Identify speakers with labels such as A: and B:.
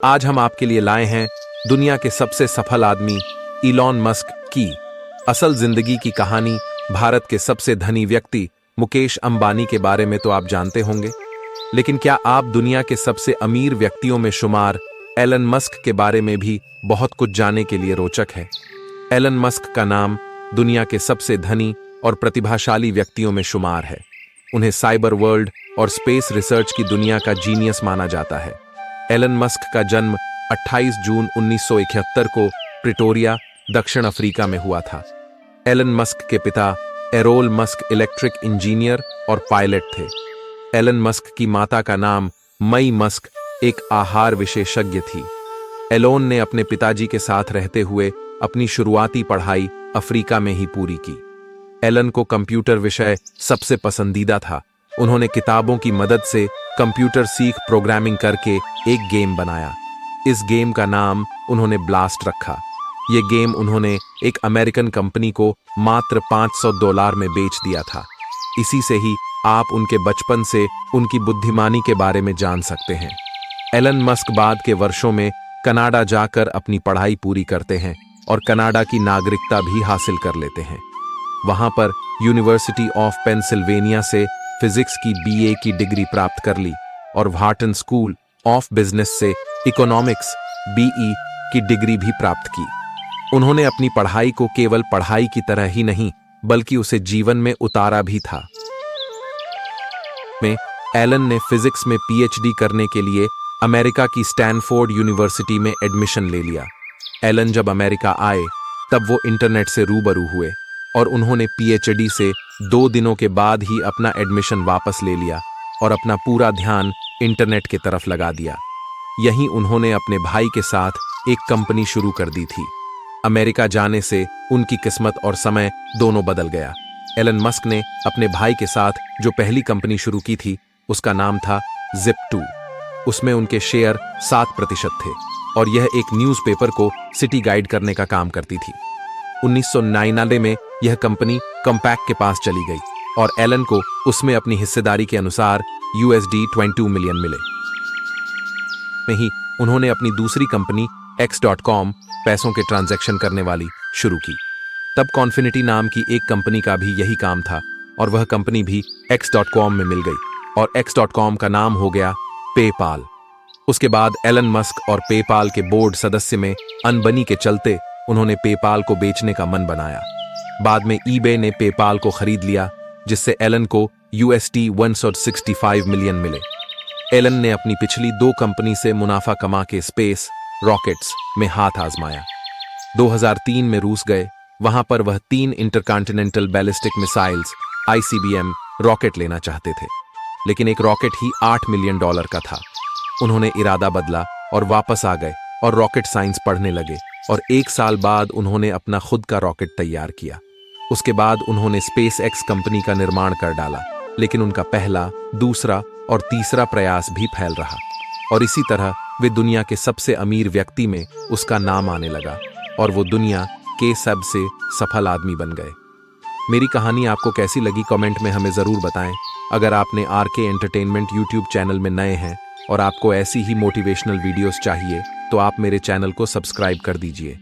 A: आज हम आपके लिए लाए हैं दुनिया के सबसे सफल आदमी इलॉन मस्क की असल जिंदगी की कहानी। भारत के सबसे धनी व्यक्ति मुकेश अंबानी के बारे में तो आप जानते होंगे, लेकिन क्या आप दुनिया के सबसे अमीर व्यक्तियों में शुमार एलन मस्क के बारे में भी बहुत कुछ जानने के लिए रोचक है। एलन मस्क का नाम दुनिया के सबसे धनी और प्रतिभाशाली व्यक्तियों में शुमार है। उन्हें साइबर वर्ल्ड और स्पेस रिसर्च की दुनिया का जीनियस माना जाता है। एलन मस्क का जन्म 28 जून 1971 को प्रिटोरिया, दक्षिण अफ्रीका में हुआ था। एलन मस्क के पिता एरोल मस्क इलेक्ट्रिक इंजीनियर और पायलट थे। एलन मस्क की माता का नाम मई मस्क एक आहार विशेषज्ञ थी। एलोन ने अपने पिताजी के साथ रहते हुए अपनी शुरुआती पढ़ाई अफ्रीका में ही पूरी की। एलन को कंप्यूटर विषय सबसे पसंदीदा था। उन्होंने किताबों की मदद से कंप्यूटर सीख प्रोग्रामिंग करके एक गेम बनाया। इस गेम का नाम उन्होंने ब्लास्ट रखा। यह गेम उन्होंने एक अमेरिकन कंपनी को मात्र $500 में बेच दिया था। इसी से ही आप उनके बचपन से उनकी बुद्धिमानी के बारे में जान सकते हैं। एलन मस्क बाद के वर्षों में कनाडा जाकर अपनी पढ़ाई पूरी करते हैं और कनाडा की नागरिकता भी हासिल कर लेते हैं। वहां पर यूनिवर्सिटी ऑफ पेंसिल्वेनिया से फिजिक्स की BA की डिग्री प्राप्त कर ली और व्हार्टन स्कूल ऑफ बिजनेस से इकोनॉमिक्स BE की डिग्री भी प्राप्त की। उन्होंने अपनी पढ़ाई को केवल पढ़ाई की तरह ही नहीं बल्कि उसे जीवन में उतारा भी था। एलन ने फिजिक्स में PhD करने के लिए अमेरिका की स्टैनफोर्ड यूनिवर्सिटी में एडमिशन ले लिया। एलन जब अमेरिका आए तब वो इंटरनेट से रूबरू हुए और उन्होंने PhD से 2 दिनों के बाद ही अपना एडमिशन वापस ले लिया और अपना पूरा ध्यान इंटरनेट की तरफ लगा दिया। यहीं उन्होंने अपने भाई के साथ एक कंपनी शुरू कर दी थी। अमेरिका जाने से उनकी किस्मत और समय दोनों बदल गया। एलन मस्क ने अपने भाई के साथ जो पहली कंपनी शुरू की थी उसका नाम था Zip2। उसमें उनके शेयर 7% थे और यह एक न्यूज़पेपर को सिटी गाइड करने का काम करती थी। 1999 में यह कंपनी कॉम्पैक्ट के पास चली गई और एलन को उसमें अपनी हिस्सेदारी के अनुसार $22 मिलियन मिले। में ही उन्होंने अपनी दूसरी कंपनी X.com पैसों के ट्रांजैक्शन करने वाली शुरू की। तब कॉन्फिनिटी नाम की एक कंपनी का भी यही काम था और वह कंपनी भी X.com में मिल गई और X.com का नाम हो गया पेपाल। उसके बाद एलन मस्क और पेपाल के बोर्ड सदस्य में अनबनी के चलते उन्होंने पेपाल को बेचने का मन बनाया। बाद में eBay ने पेपाल को खरीद लिया, जिससे एलन को $165 मिलियन मिले। एलन ने अपनी पिछली 2 कंपनी से मुनाफा कमा के स्पेस रॉकेट्स में हाथ आजमाया। 2003 में रूस गए। वहां पर वह 3 intercontinental ballistic missiles ICBM rocket लेना चाहते थे, लेकिन एक रॉकेट ही $8 मिलियन का था। उन्होंने इरादा बदला और वापस आ गए और रॉकेट साइंस पढ़ने लगे और 1 साल बाद उन्होंने अपना खुद का रॉकेट तैयार किया। उसके बाद उन्होंने SpaceX कंपनी का निर्माण कर डाला, लेकिन उनका पहला, दूसरा और तीसरा प्रयास भी फैल रहा और इसी तरह वे दुनिया के सबसे अमीर व्यक्ति में उसका नाम आने लगा और वो दुनिया के सबसे सफल आदमी बन गए। मेरी कहानी आपको कैसी लगी कमेंट में हमें ज़रूर बताएं। अगर आपने RK एंटरटेनमेंट YouTube चैनल में नए हैं और आपको ऐसी ही मोटिवेशनल वीडियोस चाहिए तो आप मेरे चैनल को सब्सक्राइब कर दीजिए।